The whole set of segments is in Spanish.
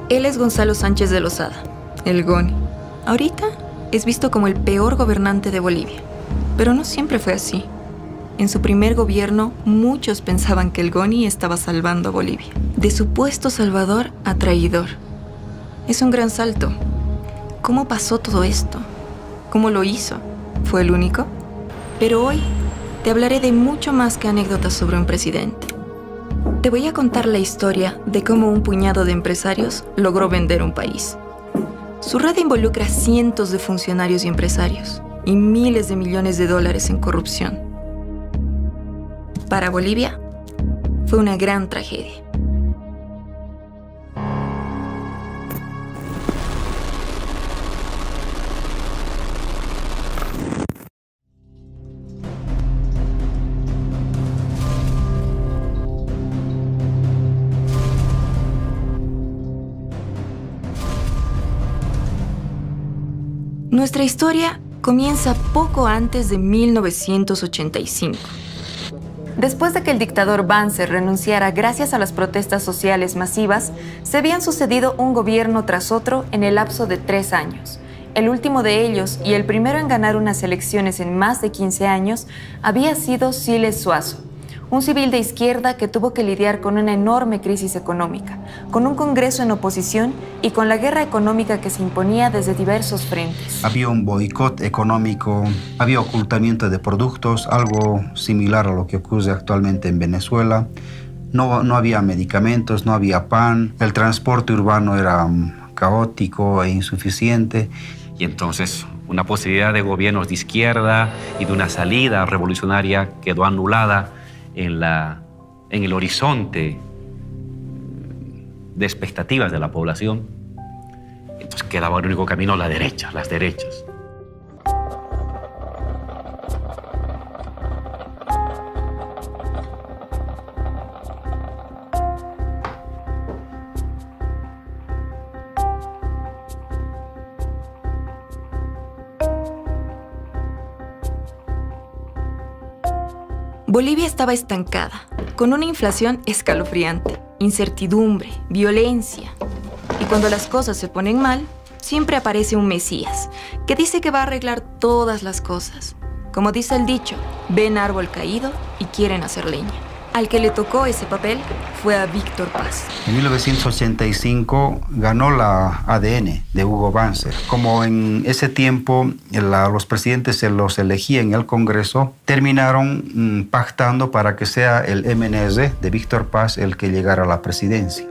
Él es Gonzalo Sánchez de Lozada, el Goni. Ahorita es visto como el peor gobernante de Bolivia, pero no siempre fue así. En su primer gobierno, muchos pensaban que el Goni estaba salvando a Bolivia. De supuesto salvador a traidor. Es un gran salto. ¿Cómo pasó todo esto? ¿Cómo lo hizo? ¿Fue el único? Pero hoy te hablaré de mucho más que anécdotas sobre un presidente. Te voy a contar la historia de cómo un puñado de empresarios logró vender un país. Su red involucra cientos de funcionarios y empresarios y miles de millones de dólares en corrupción. Para Bolivia, fue una gran tragedia. Nuestra historia comienza poco antes de 1985. Después de que el dictador Banzer renunciara gracias a las protestas sociales masivas, se habían sucedido un gobierno tras otro en el lapso de 3 años. El último de ellos, y el primero en ganar unas elecciones en más de 15 años, había sido Siles Zuazo, un civil de izquierda que tuvo que lidiar con una enorme crisis económica, con un Congreso en oposición y con la guerra económica que se imponía desde diversos frentes. Había un boicot económico, había ocultamiento de productos, algo similar a lo que ocurre actualmente en Venezuela. No había medicamentos, no había pan, el transporte urbano era caótico e insuficiente. Y entonces una posibilidad de gobiernos de izquierda y de una salida revolucionaria quedó anulada en el horizonte de expectativas de la población. Entonces quedaba el único camino las derechas. Bolivia estaba estancada, con una inflación escalofriante, incertidumbre, violencia. Y cuando las cosas se ponen mal, siempre aparece un Mesías, que dice que va a arreglar todas las cosas. Como dice el dicho, ven árbol caído y quieren hacer leña. Al que le tocó ese papel fue a Víctor Paz. En 1985 ganó la ADN de Hugo Banzer. Como en ese tiempo los presidentes se los elegía en el Congreso, terminaron pactando para que sea el MNR de Víctor Paz el que llegara a la presidencia.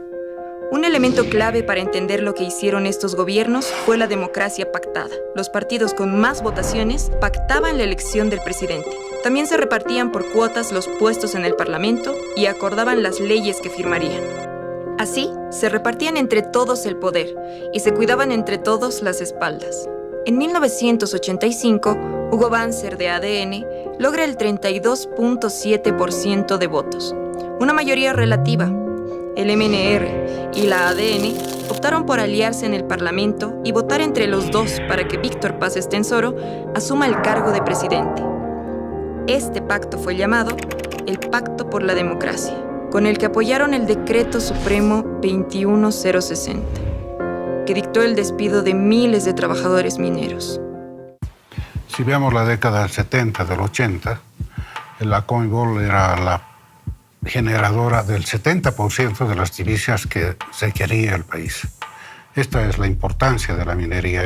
Un elemento clave para entender lo que hicieron estos gobiernos fue la democracia pactada. Los partidos con más votaciones pactaban la elección del presidente. También se repartían por cuotas los puestos en el Parlamento y acordaban las leyes que firmarían. Así, se repartían entre todos el poder y se cuidaban entre todos las espaldas. En 1985, Hugo Banzer de ADN logra el 32.7% de votos, una mayoría relativa. El MNR y la ADN optaron por aliarse en el Parlamento y votar entre los dos para que Víctor Paz Estenssoro asuma el cargo de presidente. Este pacto fue llamado el Pacto por la Democracia, con el que apoyaron el Decreto Supremo 21060, que dictó el despido de miles de trabajadores mineros. Si vemos la década del 70, del 80, la CONMEBOL era la generadora del 70% de las divisas que requería el país. Esta es la importancia de la minería.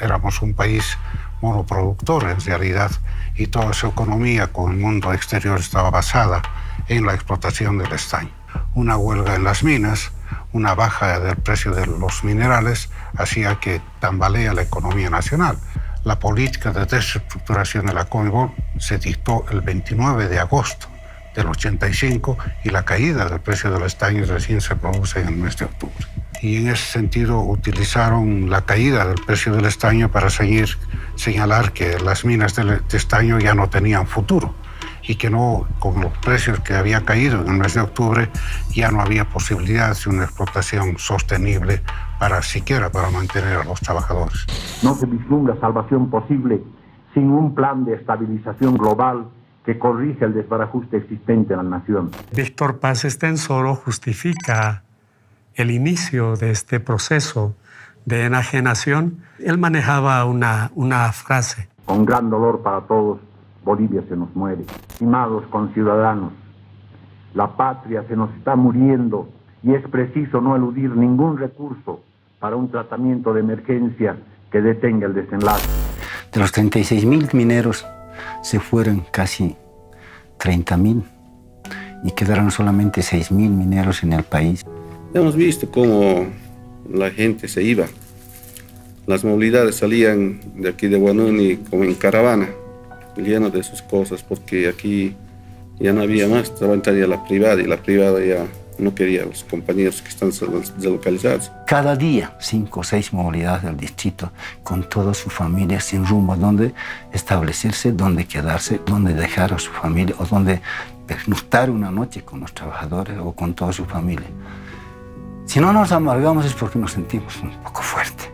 Éramos un país monoproductor en realidad, y toda su economía con el mundo exterior estaba basada en la explotación del estaño. Una huelga en las minas, una baja del precio de los minerales hacía que tambalea la economía nacional. La política de desestructuración de la CONMEBOL se dictó el 29 de agosto del 85 y la caída del precio del estaño recién se produce en el mes de octubre. Y en ese sentido utilizaron la caída del precio del estaño para señalar que las minas de estaño ya no tenían futuro y que no, con los precios que había caído en el mes de octubre, ya no había posibilidad de una explotación sostenible siquiera para mantener a los trabajadores. No se vislumbra salvación posible sin un plan de estabilización global que corrija el desbarajuste existente en la nación. Víctor Paz Estenssoro justifica el inicio de este proceso de enajenación, él manejaba una frase. Con gran dolor para todos, Bolivia se nos muere. Estimados conciudadanos, la patria se nos está muriendo y es preciso no eludir ningún recurso para un tratamiento de emergencia que detenga el desenlace. De los 36.000 mineros se fueron casi 30.000 y quedaron solamente 6.000 mineros en el país. Hemos visto cómo la gente se iba. Las movilidades salían de aquí de Huanuni como en caravana, llenas de sus cosas, porque aquí ya no había más, trabajaría la privada y la privada ya no quería a los compañeros que están deslocalizados. Cada día 5 o 6 movilidades del distrito con toda su familia sin rumbo, donde establecerse, donde quedarse, donde dejar a su familia o donde pernoctar una noche con los trabajadores o con toda su familia. Si no nos amargamos es porque nos sentimos un poco fuertes.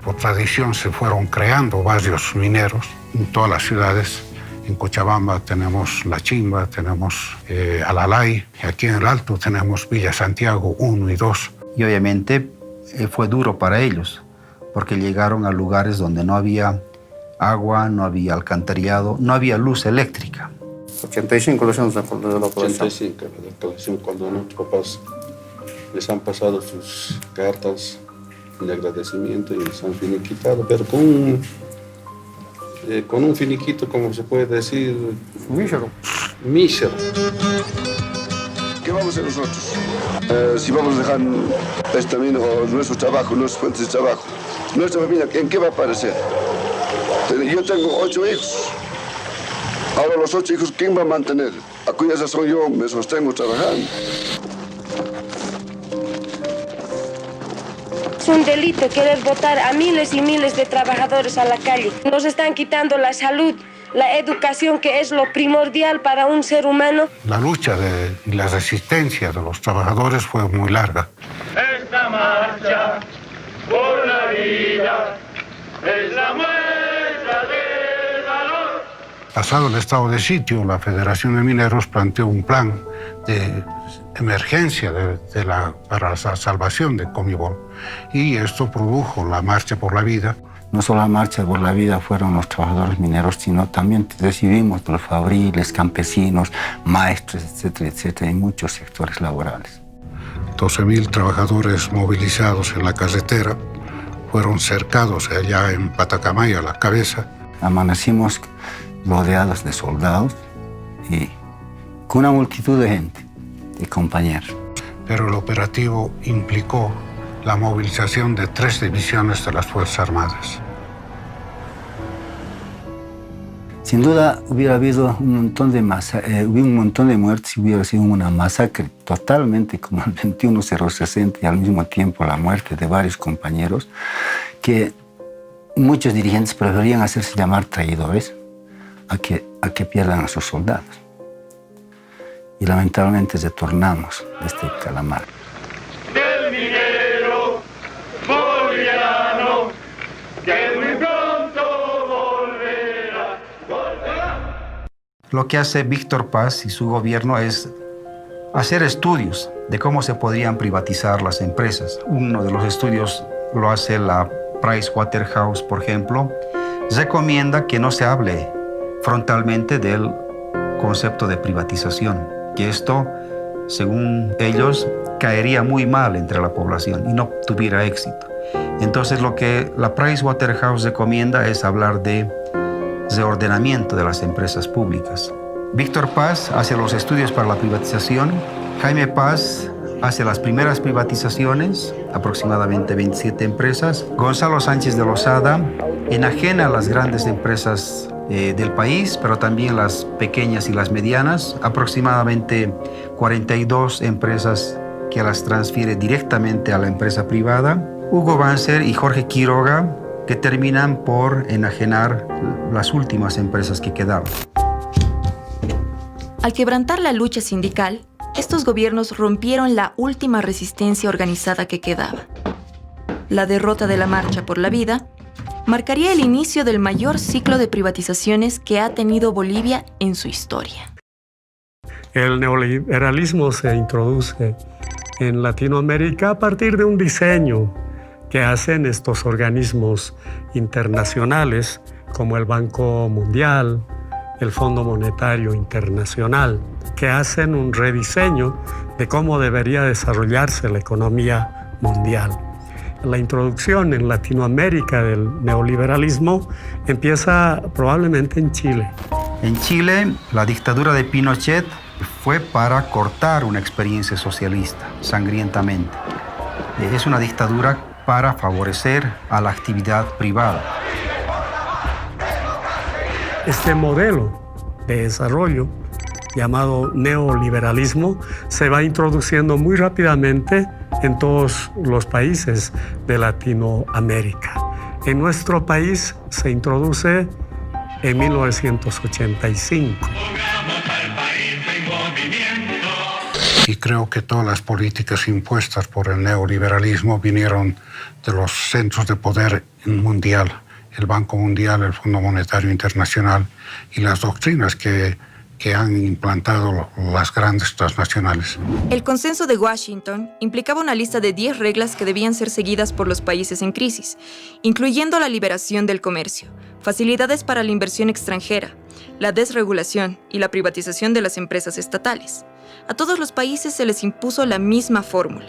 Por tradición se fueron creando barrios mineros en todas las ciudades. En Cochabamba tenemos La Chimba, tenemos Alalay, y aquí en el Alto tenemos Villa Santiago 1 y 2. Y obviamente fue duro para ellos, porque llegaron a lugares donde no había agua, no había alcantarillado, no había luz eléctrica. 85 los años de la operación. 85, la colección, cuando nuestros papás les han pasado sus cartas de agradecimiento y les han finiquitado, pero con un finiquito, como se puede decir, mísero. Mísero. ¿Qué vamos a hacer nosotros? Si vamos a dejar esta mina o nuestro trabajo, nuestras fuentes de trabajo, nuestra familia, ¿en qué va a aparecer? Yo tengo 8 hijos. Ahora los 8 hijos, ¿quién va a mantener? A cuya razón yo me sostengo trabajando. Es un delito querer botar a miles y miles de trabajadores a la calle. Nos están quitando la salud, la educación, que es lo primordial para un ser humano. La lucha y la resistencia de los trabajadores fue muy larga. Esta marcha por la vida es la muestra del valor. Pasado el estado de sitio, la Federación de Mineros planteó un plan de emergencia para la salvación de Comibol. Y esto produjo la Marcha por la Vida. No solo la Marcha por la Vida fueron los trabajadores mineros, sino también recibimos los fabriles, campesinos, maestros, etcétera, etcétera, en muchos sectores laborales. 12.000 trabajadores movilizados en la carretera fueron cercados allá en Patacamaya, a la cabeza. Amanecimos rodeados de soldados y con una multitud de gente, de compañeros. Pero el operativo implicó la movilización de 3 divisiones de las Fuerzas Armadas. Sin duda hubiera habido un montón de muertes y hubiera sido una masacre totalmente como el 21-060 y al mismo tiempo la muerte de varios compañeros que muchos dirigentes preferían hacerse llamar traidores a que pierdan a sus soldados. Y lamentablemente retornamos de este calamar. Del minero boliviano que muy pronto volverá. Lo que hace Víctor Paz y su gobierno es hacer estudios de cómo se podrían privatizar las empresas. Uno de los estudios lo hace la Pricewaterhouse, por ejemplo. Recomienda que no se hable frontalmente del concepto de privatización, que esto, según ellos, caería muy mal entre la población y no tuviera éxito. Entonces lo que la Pricewaterhouse recomienda es hablar de reordenamiento de las empresas públicas. Víctor Paz hace los estudios para la privatización, Jaime Paz hace las primeras privatizaciones, aproximadamente 27 empresas, Gonzalo Sánchez de Lozada enajena a las grandes empresas del país, pero también las pequeñas y las medianas, aproximadamente 42 empresas que las transfiere directamente a la empresa privada. Hugo Banzer y Jorge Quiroga, que terminan por enajenar las últimas empresas que quedaban. Al quebrantar la lucha sindical, estos gobiernos rompieron la última resistencia organizada que quedaba. La derrota de la Marcha por la Vida marcaría el inicio del mayor ciclo de privatizaciones que ha tenido Bolivia en su historia. El neoliberalismo se introduce en Latinoamérica a partir de un diseño que hacen estos organismos internacionales como el Banco Mundial, el Fondo Monetario Internacional, que hacen un rediseño de cómo debería desarrollarse la economía mundial. La introducción en Latinoamérica del neoliberalismo empieza probablemente en Chile. En Chile, la dictadura de Pinochet fue para cortar una experiencia socialista sangrientamente. Es una dictadura para favorecer a la actividad privada. Este modelo de desarrollo llamado neoliberalismo se va introduciendo muy rápidamente en todos los países de Latinoamérica. En nuestro país se introduce en 1985. Y creo que todas las políticas impuestas por el neoliberalismo vinieron de los centros de poder mundial, el Banco Mundial, el Fondo Monetario Internacional y las doctrinas que han implantado las grandes transnacionales. El Consenso de Washington implicaba una lista de 10 reglas que debían ser seguidas por los países en crisis, incluyendo la liberación del comercio, facilidades para la inversión extranjera, la desregulación y la privatización de las empresas estatales. A todos los países se les impuso la misma fórmula.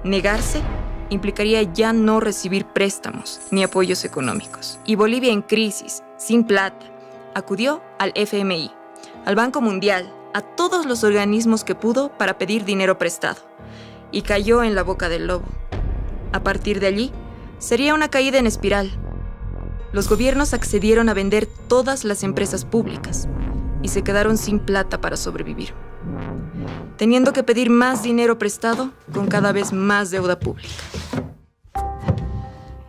Negarse implicaría ya no recibir préstamos ni apoyos económicos. Y Bolivia en crisis, sin plata, acudió al FMI, al Banco Mundial, a todos los organismos que pudo para pedir dinero prestado. Y cayó en la boca del lobo. A partir de allí, sería una caída en espiral. Los gobiernos accedieron a vender todas las empresas públicas y se quedaron sin plata para sobrevivir, teniendo que pedir más dinero prestado con cada vez más deuda pública.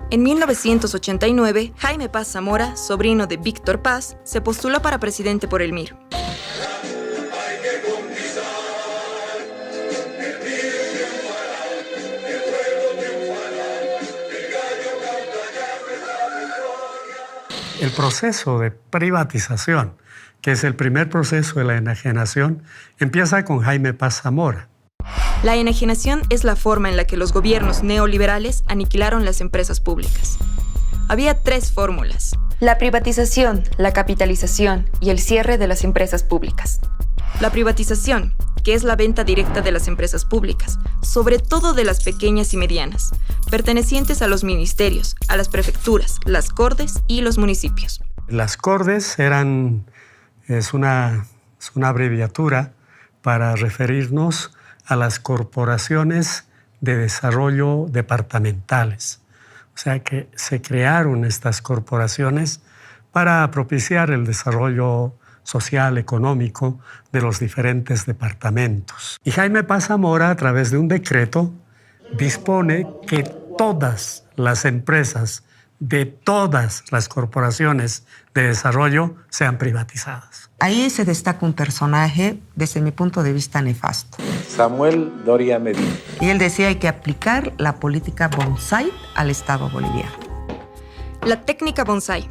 En 1989, Jaime Paz Zamora, sobrino de Víctor Paz, se postuló para presidente por el MIR. El proceso de privatización, que es el primer proceso de la enajenación, empieza con Jaime Paz Zamora. La enajenación es la forma en la que los gobiernos neoliberales aniquilaron las empresas públicas. Había 3 fórmulas: la privatización, la capitalización y el cierre de las empresas públicas. La privatización, que es la venta directa de las empresas públicas, sobre todo de las pequeñas y medianas, pertenecientes a los ministerios, a las prefecturas, las cortes y los municipios. Las cortes es una abreviatura para referirnos a las corporaciones de desarrollo departamentales. O sea que se crearon estas corporaciones para propiciar el desarrollo social, económico de los diferentes departamentos. Y Jaime Paz Zamora, a través de un decreto, dispone que todas las empresas de todas las corporaciones de desarrollo sean privatizadas. Ahí se destaca un personaje, desde mi punto de vista, nefasto. Samuel Doria Medina. Y él decía hay que aplicar la política bonsai al Estado boliviano. La técnica bonsai,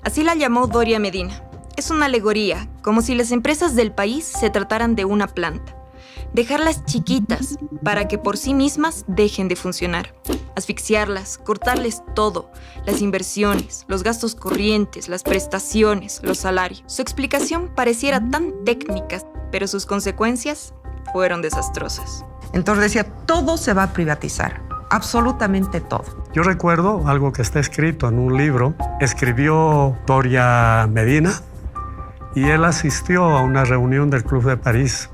así la llamó Doria Medina. Es una alegoría, como si las empresas del país se trataran de una planta. Dejarlas chiquitas para que por sí mismas dejen de funcionar. Asfixiarlas, cortarles todo, las inversiones, los gastos corrientes, las prestaciones, los salarios. Su explicación pareciera tan técnica, pero sus consecuencias fueron desastrosas. Entonces decía, todo se va a privatizar, absolutamente todo. Yo recuerdo algo que está escrito en un libro. Escribió Doria Medina y él asistió a una reunión del Club de París.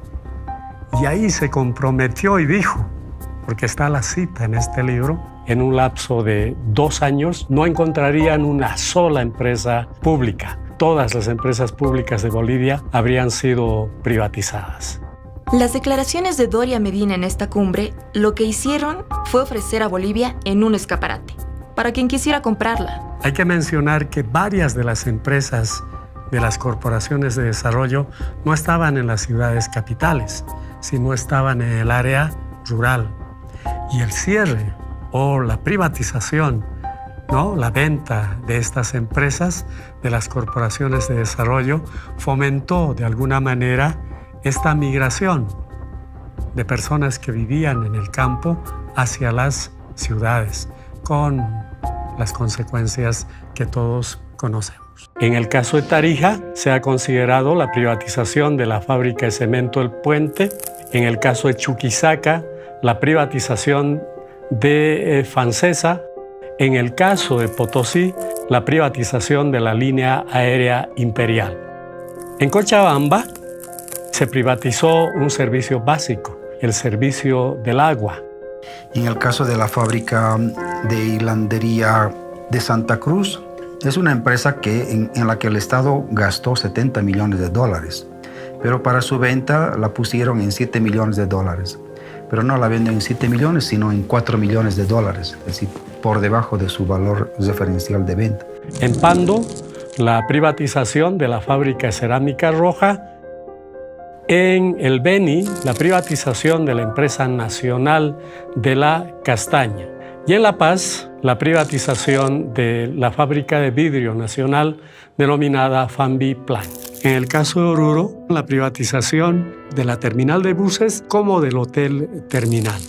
Y ahí se comprometió y dijo, porque está la cita en este libro, en un lapso de 2 años no encontrarían una sola empresa pública. Todas las empresas públicas de Bolivia habrían sido privatizadas. Las declaraciones de Doria Medina en esta cumbre lo que hicieron fue ofrecer a Bolivia en un escaparate, para quien quisiera comprarla. Hay que mencionar que varias de las empresas de las corporaciones de desarrollo no estaban en las ciudades capitales, sino estaban en el área rural. Y el cierre o la privatización, ¿no?, la venta de estas empresas, de las corporaciones de desarrollo, fomentó de alguna manera esta migración de personas que vivían en el campo hacia las ciudades, con las consecuencias que todos conocemos. En el caso de Tarija, se ha considerado la privatización de la fábrica de cemento El Puente. En el caso de Chuquisaca, la privatización de Fancesa. En el caso de Potosí, la privatización de la línea aérea imperial. En Cochabamba, se privatizó un servicio básico, el servicio del agua. En el caso de la fábrica de hilandería de Santa Cruz, es una empresa en la que el Estado gastó $70 millones, pero para su venta la pusieron en $7 millones, pero no la venden en 7 millones, sino en $4 millones, es decir, por debajo de su valor referencial de venta. En Pando, la privatización de la fábrica de cerámica roja. En el Beni, la privatización de la empresa nacional de la castaña. Y en La Paz, la privatización de la fábrica de vidrio nacional denominada Fambi Plan. En el caso de Oruro, la privatización de la terminal de buses como del hotel terminal.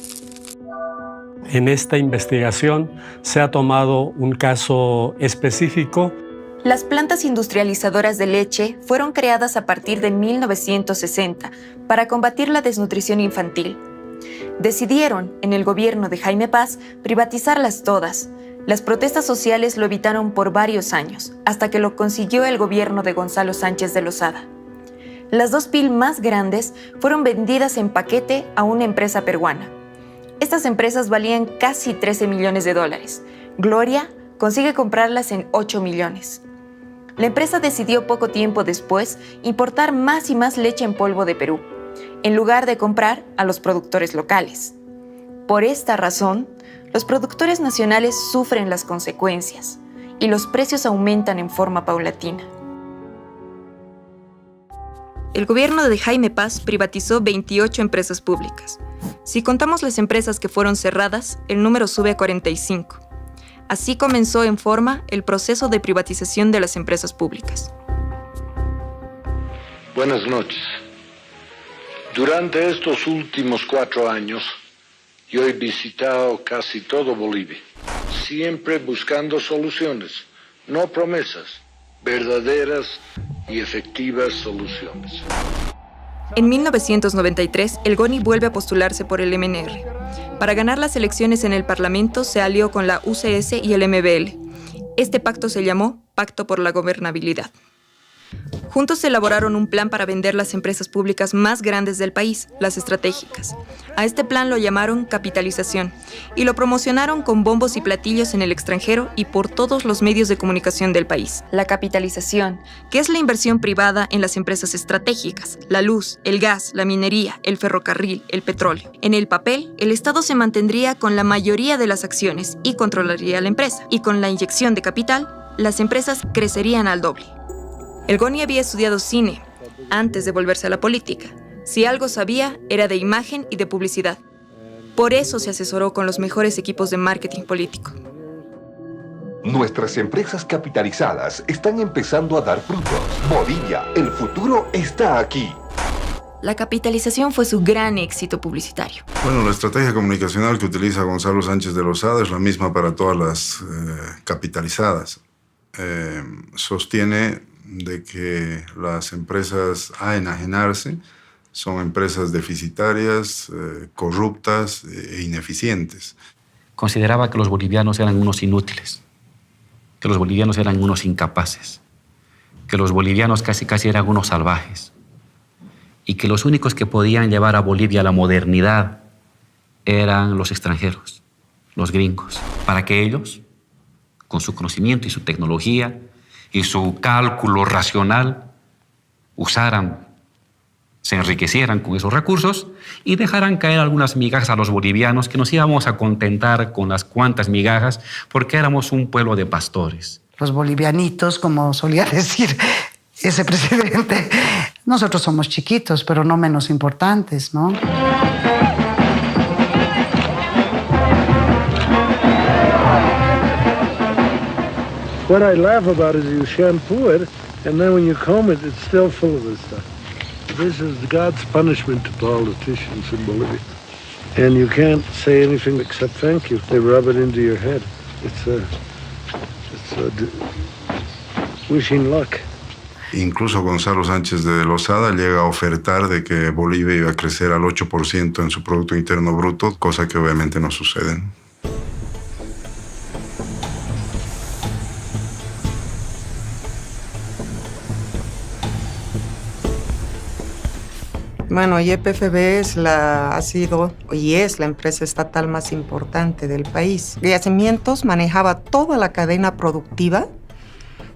En esta investigación se ha tomado un caso específico. Las plantas industrializadoras de leche fueron creadas a partir de 1960 para combatir la desnutrición infantil. Decidieron, en el gobierno de Jaime Paz, privatizarlas todas. Las protestas sociales lo evitaron por varios años, hasta que lo consiguió el gobierno de Gonzalo Sánchez de Lozada. Las 2 PIL más grandes fueron vendidas en paquete a una empresa peruana. Estas empresas valían casi $13 millones. Gloria consigue comprarlas en 8 millones. La empresa decidió poco tiempo después importar más y más leche en polvo de Perú, en lugar de comprar a los productores locales. Por esta razón, los productores nacionales sufren las consecuencias y los precios aumentan en forma paulatina. El gobierno de Jaime Paz privatizó 28 empresas públicas. Si contamos las empresas que fueron cerradas, el número sube a 45. Así comenzó en forma el proceso de privatización de las empresas públicas. Buenas noches. Durante estos últimos 4 años, yo he visitado casi todo Bolivia, siempre buscando soluciones, no promesas, verdaderas y efectivas soluciones. En 1993, el GONI vuelve a postularse por el MNR. Para ganar las elecciones en el Parlamento se alió con la UCS y el MBL. Este pacto se llamó Pacto por la Gobernabilidad. Juntos elaboraron un plan para vender las empresas públicas más grandes del país, las estratégicas. A este plan lo llamaron capitalización y lo promocionaron con bombos y platillos en el extranjero y por todos los medios de comunicación del país. La capitalización, que es la inversión privada en las empresas estratégicas, la luz, el gas, la minería, el ferrocarril, el petróleo. En el papel, el Estado se mantendría con la mayoría de las acciones y controlaría la empresa. Y con la inyección de capital, las empresas crecerían al doble. El GONI había estudiado cine antes de volverse a la política. Si algo sabía, era de imagen y de publicidad. Por eso se asesoró con los mejores equipos de marketing político. Nuestras empresas capitalizadas están empezando a dar frutos. Bolivia, el futuro está aquí. La capitalización fue su gran éxito publicitario. Bueno, la estrategia comunicacional que utiliza Gonzalo Sánchez de Lozada es la misma para todas las capitalizadas. Sostiene de que las empresas a enajenarse son empresas deficitarias, corruptas e ineficientes. Consideraba que los bolivianos eran unos inútiles, que los bolivianos eran unos incapaces, que los bolivianos casi eran unos salvajes y que los únicos que podían llevar a Bolivia a la modernidad eran los extranjeros, los gringos, para que ellos, con su conocimiento y su tecnología y su cálculo racional, se enriquecieran con esos recursos y dejaran caer algunas migajas a los bolivianos, que nos íbamos a contentar con las cuantas migajas porque éramos un pueblo de pastores. Los bolivianitos, como solía decir ese presidente, nosotros somos chiquitos, pero no menos importantes, ¿no? What I laugh about is you shampoo it, and then when you comb it, it's still full of this stuff. This is God's punishment to politicians in Bolivia. And you can't say anything except thank you. They rub it into your head. It's wishing luck. Incluso Gonzalo Sánchez de Lozada llega a ofertar de que Bolivia iba a crecer al 8% en su Producto Interno Bruto, cosa que obviamente no sucede. Bueno, YPFB ha sido y es la empresa estatal más importante del país. Yacimientos manejaba toda la cadena productiva: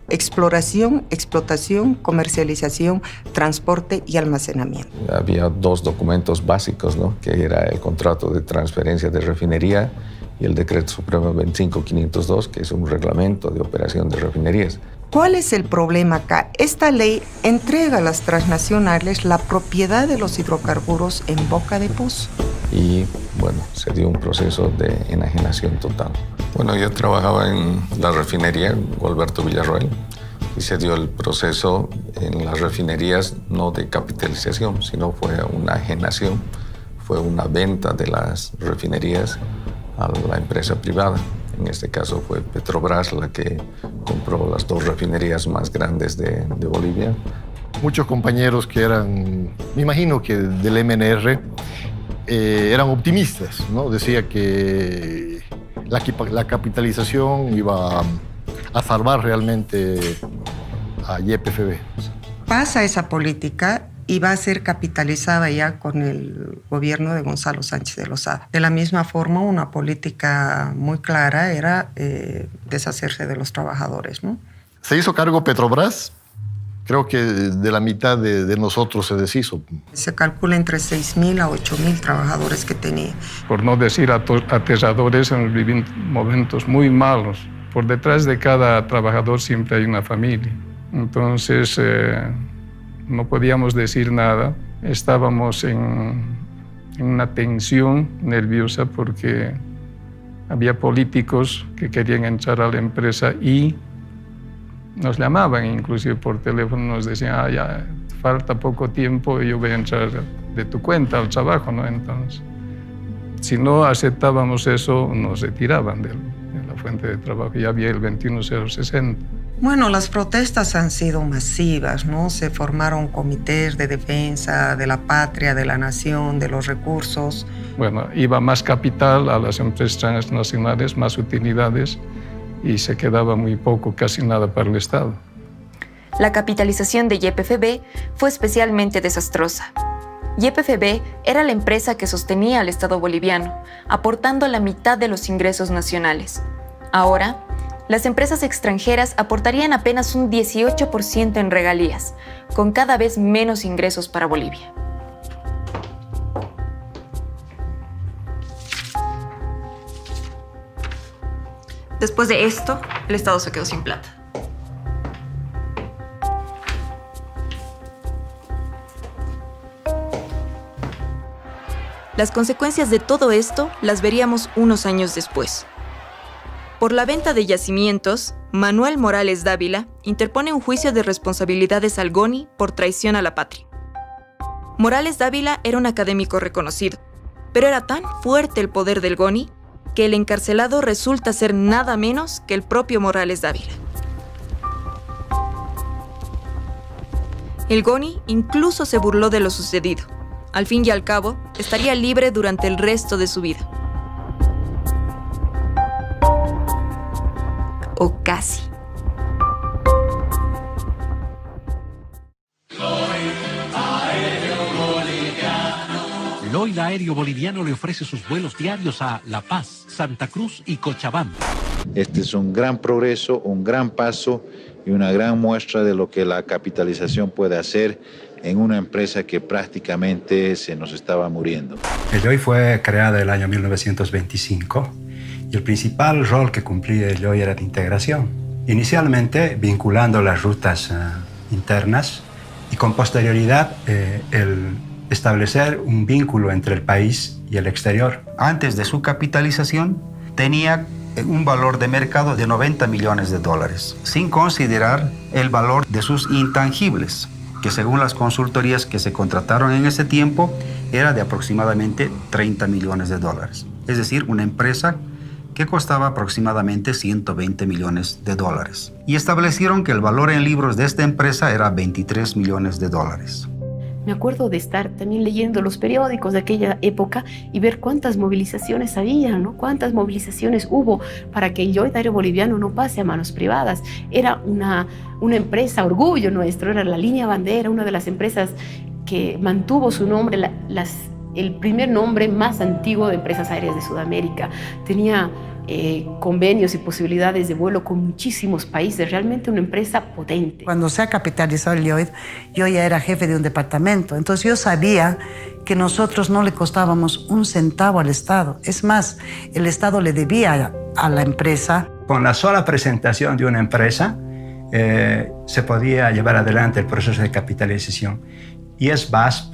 exploración, explotación, comercialización, transporte y almacenamiento. Había dos documentos básicos, ¿no? Que era el contrato de transferencia de refinería y el Decreto Supremo 25502, que es un reglamento de operación de refinerías. ¿Cuál es el problema acá? Esta ley entrega a las transnacionales la propiedad de los hidrocarburos en boca de pozo. Y bueno, se dio un proceso de enajenación total. Bueno, yo trabajaba en la refinería Gualberto Villarroel y se dio el proceso en las refinerías no de capitalización, sino fue una enajenación, fue una venta de las refinerías a la empresa privada. En este caso fue Petrobras la que compró las dos refinerías más grandes de Bolivia. Muchos compañeros que eran, me imagino que del MNR, eran optimistas, ¿no? Decía que la capitalización iba a salvar realmente a YPFB. Pasa esa política y va a ser capitalizada ya con el gobierno de Gonzalo Sánchez de Lozada. De la misma forma, una política muy clara era deshacerse de los trabajadores, ¿no? Se hizo cargo Petrobras. Creo que de la mitad de nosotros se deshizo. Se calcula entre 6.000 a 8.000 trabajadores que tenía. Por no decir aterradores, hemos vivido momentos muy malos. Por detrás de cada trabajador siempre hay una familia. Entonces, no podíamos decir nada. Estábamos en una tensión nerviosa porque había políticos que querían entrar a la empresa y nos llamaban inclusive por teléfono, nos decían, ya falta poco tiempo y yo voy a entrar de tu cuenta al trabajo, ¿no? Entonces, si no aceptábamos eso, nos retiraban de la fuente de trabajo. Ya había el 21060. Bueno, las protestas han sido masivas, ¿no? Se formaron comités de defensa de la patria, de la nación, de los recursos. Bueno, iba más capital a las empresas transnacionales, más utilidades, y se quedaba muy poco, casi nada para el Estado. La capitalización de YPFB fue especialmente desastrosa. YPFB era la empresa que sostenía al Estado boliviano, aportando la mitad de los ingresos nacionales. Ahora, las empresas extranjeras aportarían apenas un 18% en regalías, con cada vez menos ingresos para Bolivia. Después de esto, el Estado se quedó sin plata. Las consecuencias de todo esto las veríamos unos años después. Por la venta de yacimientos, Manuel Morales Dávila interpone un juicio de responsabilidades al GONI por traición a la patria. Morales Dávila era un académico reconocido, pero era tan fuerte el poder del GONI que el encarcelado resulta ser nada menos que el propio Morales Dávila. El GONI incluso se burló de lo sucedido. Al fin y al cabo, estaría libre durante el resto de su vida. O casi. Lloyd Aéreo Boliviano le ofrece sus vuelos diarios a La Paz, Santa Cruz y Cochabamba. Este es un gran progreso, un gran paso y una gran muestra de lo que la capitalización puede hacer en una empresa que prácticamente se nos estaba muriendo. El Lloyd fue creada en el año 1925 y el principal rol que cumplía el Lloyd era de integración. Inicialmente vinculando las rutas internas y con posterioridad el establecer un vínculo entre el país y el exterior. Antes de su capitalización tenía un valor de mercado de $90 millones, sin considerar el valor de sus intangibles, que según las consultorías que se contrataron en ese tiempo, era de aproximadamente 30 millones de dólares. Es decir, una empresa que costaba aproximadamente 120 millones de dólares. Y establecieron que el valor en libros de esta empresa era 23 millones de dólares. Me acuerdo de estar también leyendo los periódicos de aquella época y ver cuántas movilizaciones había, ¿no? Cuántas movilizaciones hubo para que el Lloyd Aéreo Boliviano no pase a manos privadas. Era una empresa, orgullo nuestro, era la línea bandera, una de las empresas que mantuvo su nombre, el primer nombre más antiguo de empresas aéreas de Sudamérica. Tenía convenios y posibilidades de vuelo con muchísimos países, realmente una empresa potente. Cuando se ha capitalizado el Lloyd, yo ya era jefe de un departamento, entonces yo sabía que nosotros no le costábamos un centavo al Estado. Es más, el Estado le debía a la empresa. Con la sola presentación de una empresa se podía llevar adelante el proceso de capitalización. Y es BASF,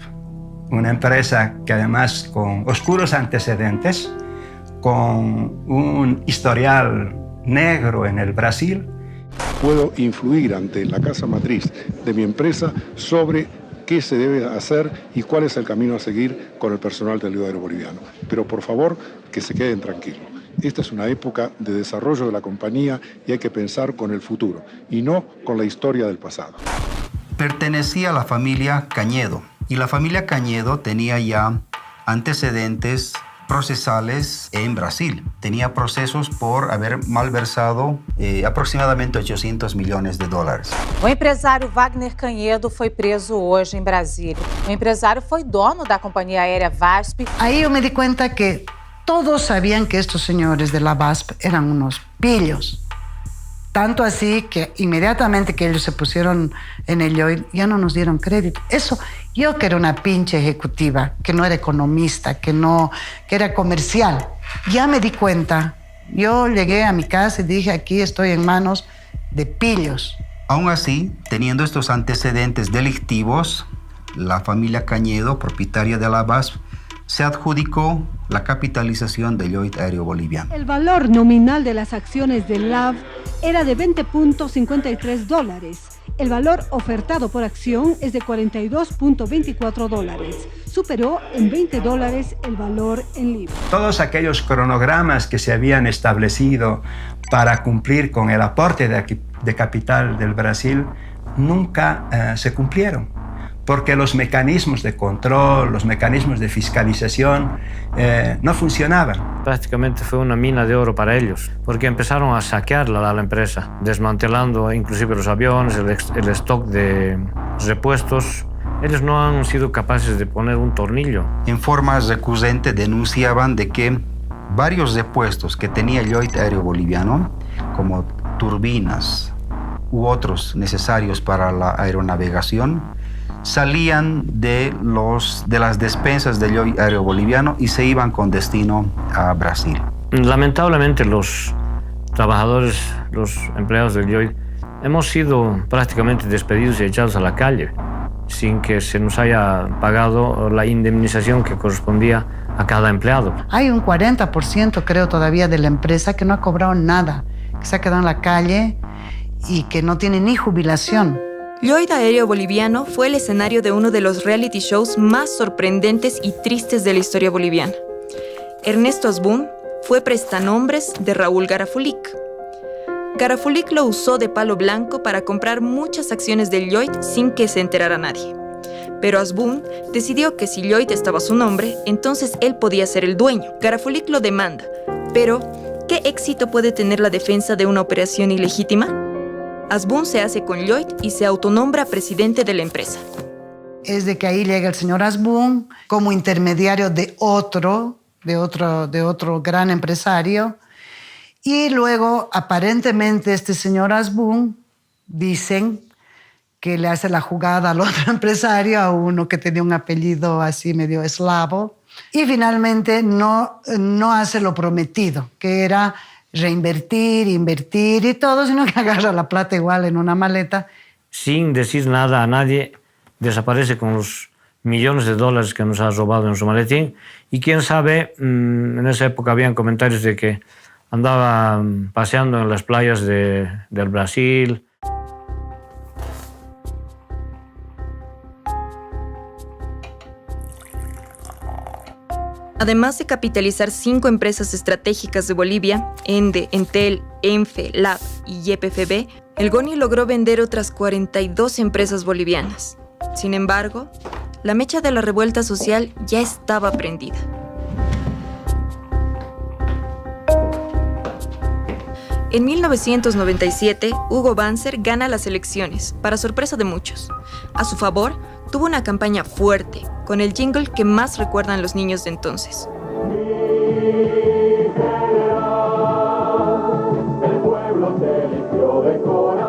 una empresa que además con oscuros antecedentes, con un historial negro en el Brasil. Puedo influir ante la casa matriz de mi empresa sobre qué se debe hacer y cuál es el camino a seguir con el personal del Lloyd Aéreo Boliviano. Pero por favor, que se queden tranquilos. Esta es una época de desarrollo de la compañía y hay que pensar con el futuro y no con la historia del pasado. Pertenecía a la familia Cañedo y la familia Cañedo tenía ya antecedentes procesales en Brasil. Tenía procesos por haber malversado aproximadamente 800 millones de dólares. O empresário Wagner Cañedo foi preso hoje em Brasília. O empresário foi dono da companhia aérea VASP. Ahí yo me di cuenta que todos sabían que estos señores de la VASP eran unos pillos. Tanto así que inmediatamente que ellos se pusieron en el Lloyd, ya no nos dieron crédito. Eso, yo que era una pinche ejecutiva, que no era economista, que era comercial, ya me di cuenta. Yo llegué a mi casa y dije, aquí estoy en manos de pillos. Aún así, teniendo estos antecedentes delictivos, la familia Cañedo, propietaria de la VASP, se adjudicó la capitalización del Lloyd Aéreo Boliviano. El valor nominal de las acciones del LAV era de $20.53. El valor ofertado por acción es de $42.24. Superó en $20 el valor en libras. Todos aquellos cronogramas que se habían establecido para cumplir con el aporte de capital del Brasil nunca se cumplieron, porque los mecanismos de control, los mecanismos de fiscalización no funcionaban. Prácticamente fue una mina de oro para ellos, porque empezaron a saquearla a la empresa, desmantelando inclusive los aviones, el stock de repuestos. Ellos no han sido capaces de poner un tornillo. En forma recurrente denunciaban de que varios repuestos que tenía el Lloyd Aéreo Boliviano, como turbinas u otros necesarios para la aeronavegación, salían de las despensas del Lloyd Aéreo Boliviano y se iban con destino a Brasil. Lamentablemente los trabajadores, los empleados del Lloyd, hemos sido prácticamente despedidos y echados a la calle sin que se nos haya pagado la indemnización que correspondía a cada empleado. Hay un 40% creo todavía de la empresa que no ha cobrado nada, que se ha quedado en la calle y que no tiene ni jubilación. Lloyd Aéreo Boliviano fue el escenario de uno de los reality shows más sorprendentes y tristes de la historia boliviana. Ernesto Asbun fue prestanombres de Raúl Garafulic. Garafulic lo usó de palo blanco para comprar muchas acciones del Lloyd sin que se enterara nadie. Pero Asbun decidió que si Lloyd estaba a su nombre, entonces él podía ser el dueño. Garafulic lo demanda. Pero, ¿qué éxito puede tener la defensa de una operación ilegítima? Asbun se hace con Lloyd y se autonombra presidente de la empresa. Es de que ahí llega el señor Asbun como intermediario de otro gran empresario. Y luego, aparentemente, este señor Asbun, dicen que le hace la jugada al otro empresario, a uno que tenía un apellido así medio eslavo. Y finalmente no hace lo prometido, que era reinvertir, invertir y todo, sino que agarra la plata igual en una maleta. Sin decir nada a nadie, desaparece con los millones de dólares que nos ha robado en su maletín. Y quién sabe, en esa época habían comentarios de que andaba paseando en las playas del Brasil. Además de capitalizar 5 empresas estratégicas de Bolivia, ENDE, Entel, ENFE, LAV y YPFB, el GONI logró vender otras 42 empresas bolivianas. Sin embargo, la mecha de la revuelta social ya estaba prendida. En 1997, Hugo Banzer gana las elecciones, para sorpresa de muchos. A su favor, tuvo una campaña fuerte, con el jingle que más recuerdan los niños de entonces.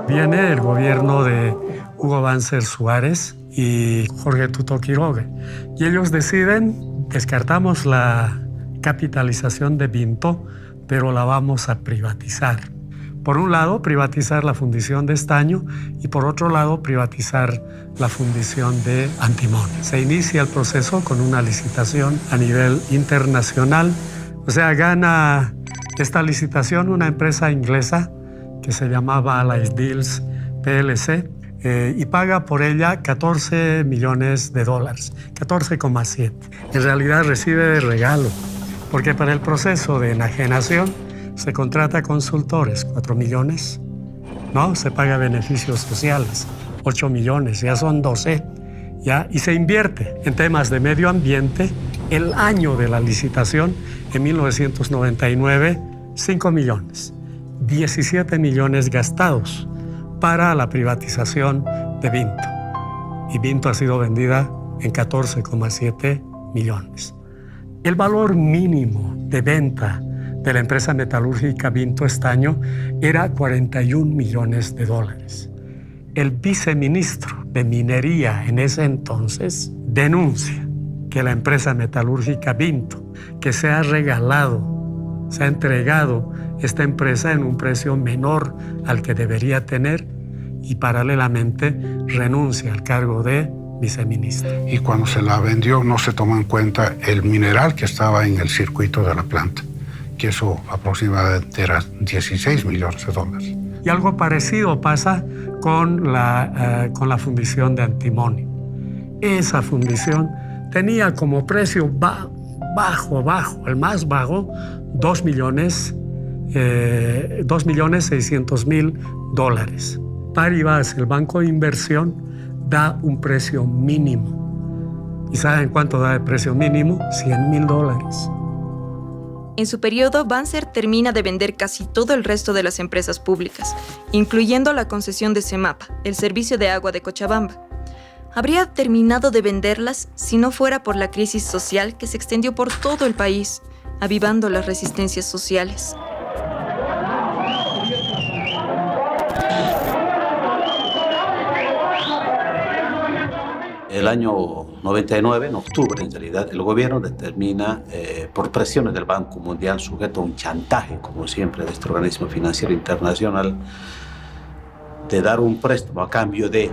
Viene el gobierno de Hugo Banzer Suárez y Jorge Tuto Quiroga, y ellos deciden, descartamos la capitalización de Vinto, pero la vamos a privatizar. Por un lado, privatizar la fundición de estaño y por otro lado, privatizar la fundición de antimonio. Se inicia el proceso con una licitación a nivel internacional. O sea, gana esta licitación una empresa inglesa que se llamaba Allied Deals PLC y paga por ella $14 millones, 14,7. En realidad recibe de regalo, porque para el proceso de enajenación se contrata consultores, 4 millones, ¿no? Se paga beneficios sociales, 8 millones, ya son 12, ¿ya? Y se invierte en temas de medio ambiente. El año de la licitación, en 1999, 5 millones, 17 millones gastados para la privatización de Vinto. Y Vinto ha sido vendida en 14,7 millones. El valor mínimo de venta de la empresa metalúrgica Vinto Estaño era 41 millones de dólares. El viceministro de Minería en ese entonces denuncia que la empresa metalúrgica Vinto, que se ha entregado esta empresa en un precio menor al que debería tener y paralelamente renuncia al cargo de viceministro. Y cuando se la vendió no se tomó en cuenta el mineral que estaba en el circuito de la planta, que eso aproximadamente era 16 millones de dólares. Y algo parecido pasa con la fundición de antimonio. Esa fundición tenía como precio bajo, el más bajo, 2.600.000 dólares. Paribas, el banco de inversión, da un precio mínimo. ¿Y saben cuánto da el precio mínimo? $100.000. En su periodo, Banzer termina de vender casi todo el resto de las empresas públicas, incluyendo la concesión de CEMAPA, el servicio de agua de Cochabamba. Habría terminado de venderlas si no fuera por la crisis social que se extendió por todo el país, avivando las resistencias sociales. El año 99, en octubre en realidad, el gobierno determina, por presiones del Banco Mundial, sujeto a un chantaje, como siempre, de este organismo financiero internacional, de dar un préstamo a cambio de,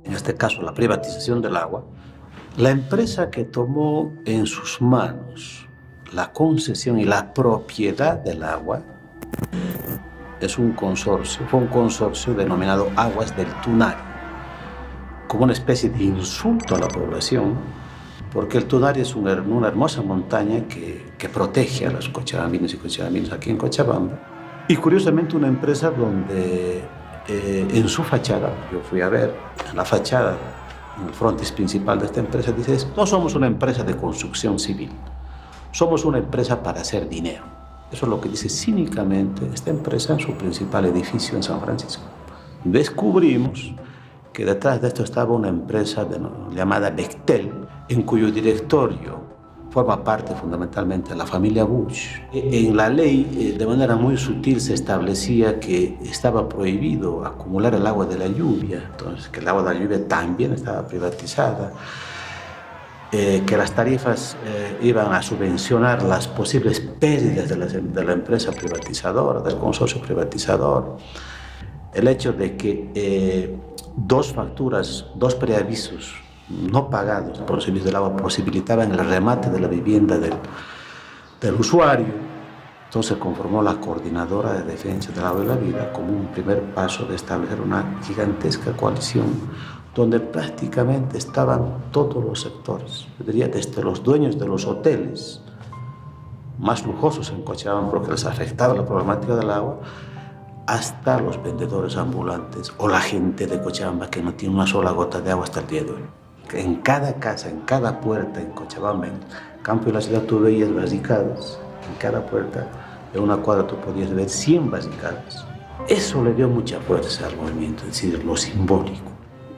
en este caso, la privatización del agua. La empresa que tomó en sus manos la concesión y la propiedad del agua es un consorcio, fue un consorcio denominado Aguas del Tunari, como una especie de insulto a la población, porque el Tunari es una hermosa montaña que protege a los cochabambinos y cochabaminas aquí en Cochabamba. Y curiosamente una empresa donde en su fachada, yo fui a ver, en la fachada, en el frontis principal de esta empresa, dice: no somos una empresa de construcción civil, somos una empresa para hacer dinero. Eso es lo que dice cínicamente esta empresa en su principal edificio en San Francisco. Descubrimos que detrás de esto estaba una empresa llamada Bechtel, en cuyo directorio forma parte fundamentalmente la familia Bush. En la ley, de manera muy sutil, se establecía que estaba prohibido acumular el agua de la lluvia, entonces que el agua de la lluvia también estaba privatizada, que las tarifas iban a subvencionar las posibles pérdidas de la empresa privatizadora, del consorcio privatizador, el hecho de que dos facturas, dos preavisos no pagados por el servicio del agua posibilitaban el remate de la vivienda del usuario. Entonces se conformó la Coordinadora de Defensa del Agua y la Vida como un primer paso de establecer una gigantesca coalición donde prácticamente estaban todos los sectores. Yo diría desde los dueños de los hoteles más lujosos en Cochabamba, porque les afectaba la problemática del agua, hasta los vendedores ambulantes o la gente de Cochabamba que no tiene una sola gota de agua hasta el día de hoy. En cada casa, en cada puerta en Cochabamba, en el campo y la ciudad, tú veías barricadas. En cada puerta, en una cuadra, tú podías ver 100 barricadas. Eso le dio mucha fuerza al movimiento, es decir, lo simbólico.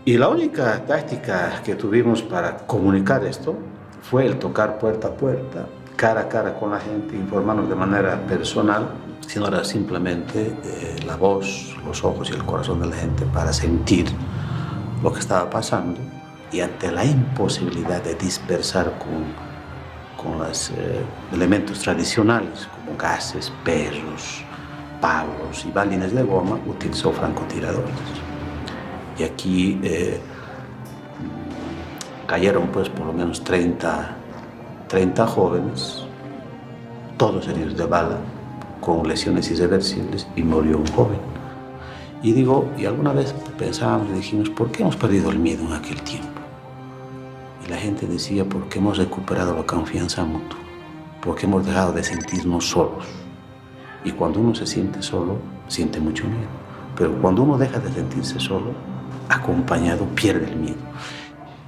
Y la única táctica que tuvimos para comunicar esto fue el tocar puerta a puerta, cara a cara con la gente, informarnos de manera personal, sino era simplemente la voz, los ojos y el corazón de la gente para sentir lo que estaba pasando. Y ante la imposibilidad de dispersar con los elementos tradicionales, como gases, perros, palos y balines de goma, utilizó francotiradores. Y aquí cayeron pues por lo menos 30 jóvenes, todos heridos de bala, con lesiones irreversibles, y murió un joven. Y alguna vez pensábamos y dijimos, ¿por qué hemos perdido el miedo en aquel tiempo? Y la gente decía, porque hemos recuperado la confianza mutua, porque hemos dejado de sentirnos solos. Y cuando uno se siente solo, siente mucho miedo. Pero cuando uno deja de sentirse solo, acompañado, pierde el miedo.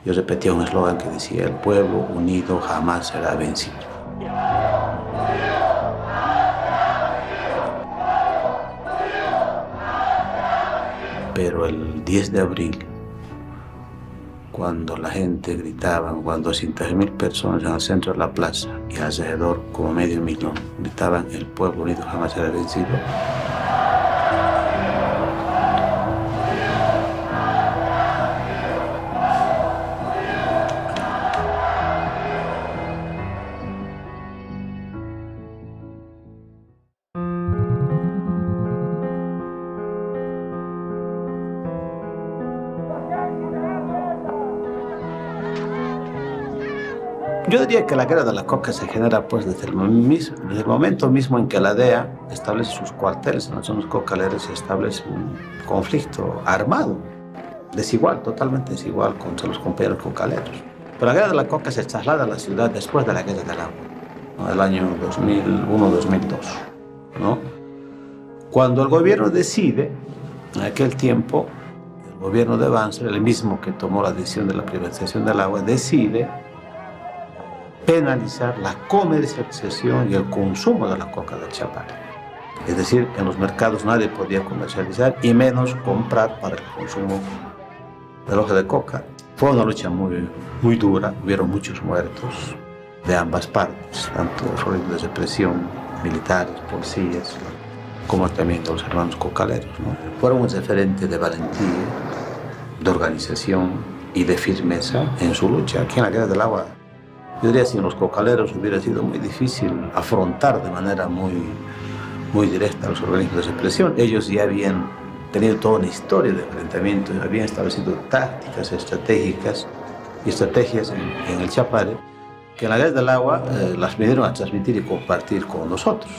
Yo repetía un eslogan que decía, el pueblo unido jamás será vencido. Pero el 10 de abril, cuando la gente gritaba, cuando 200.000 personas en el centro de la plaza y alrededor como 500.000 gritaban, el pueblo unido jamás será vencido, yo diría que la guerra de la coca se genera pues desde el momento mismo en que la DEA establece sus cuarteles en las zonas cocaleras y establece un conflicto armado, desigual, totalmente desigual contra los compañeros cocaleros. Pero la guerra de la coca se traslada a la ciudad después de la guerra del agua, ¿no? El año 2001-2002, ¿no? Cuando el gobierno decide, en aquel tiempo, el gobierno de Banzer, el mismo que tomó la decisión de la privatización del agua, decide penalizar la comercialización y el consumo de la coca del Chapare. Es decir, en los mercados nadie podía comercializar y menos comprar para el consumo del hoja de coca. Fue una lucha muy dura, hubieron muchos muertos de ambas partes, tanto de represión, militares, policías, como también de los hermanos cocaleros, ¿no? Fueron un referente de valentía, de organización y de firmeza en su lucha. Aquí en la guerra del agua, yo diría, sin los cocaleros hubiera sido muy difícil afrontar de manera muy directa a los organismos de represión. Ellos ya habían tenido toda una historia de enfrentamiento, habían establecido tácticas estratégicas y estrategias en el Chapare, que en la guerra del agua las vinieron a transmitir y compartir con nosotros.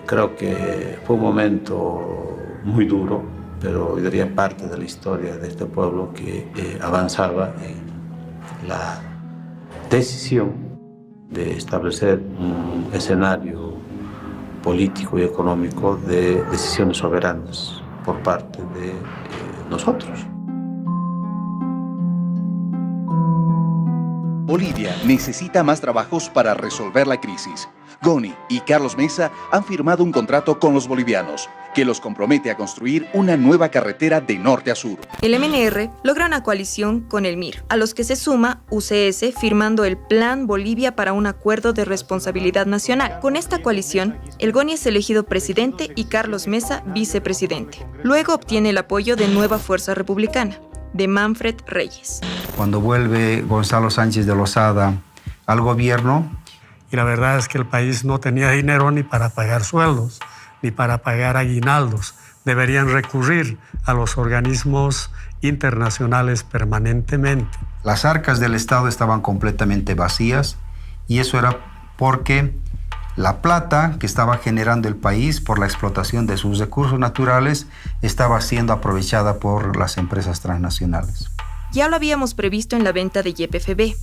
Creo que fue un momento muy duro, pero yo diría parte de la historia de este pueblo que avanzaba en la decisión de establecer un escenario político y económico de decisiones soberanas por parte de nosotros. Bolivia necesita más trabajos para resolver la crisis. Goni y Carlos Mesa han firmado un contrato con los bolivianos que los compromete a construir una nueva carretera de norte a sur. El MNR logra una coalición con el MIR, a los que se suma UCS firmando el Plan Bolivia para un acuerdo de responsabilidad nacional. Con esta coalición, el Goni es elegido presidente y Carlos Mesa vicepresidente. Luego obtiene el apoyo de Nueva Fuerza Republicana, de Manfred Reyes. Cuando vuelve Gonzalo Sánchez de Lozada al gobierno, y la verdad es que el país no tenía dinero ni para pagar sueldos, ni para pagar aguinaldos. Deberían recurrir a los organismos internacionales permanentemente. Las arcas del Estado estaban completamente vacías y eso era porque la plata que estaba generando el país por la explotación de sus recursos naturales estaba siendo aprovechada por las empresas transnacionales. Ya lo habíamos previsto en la venta de YPFB.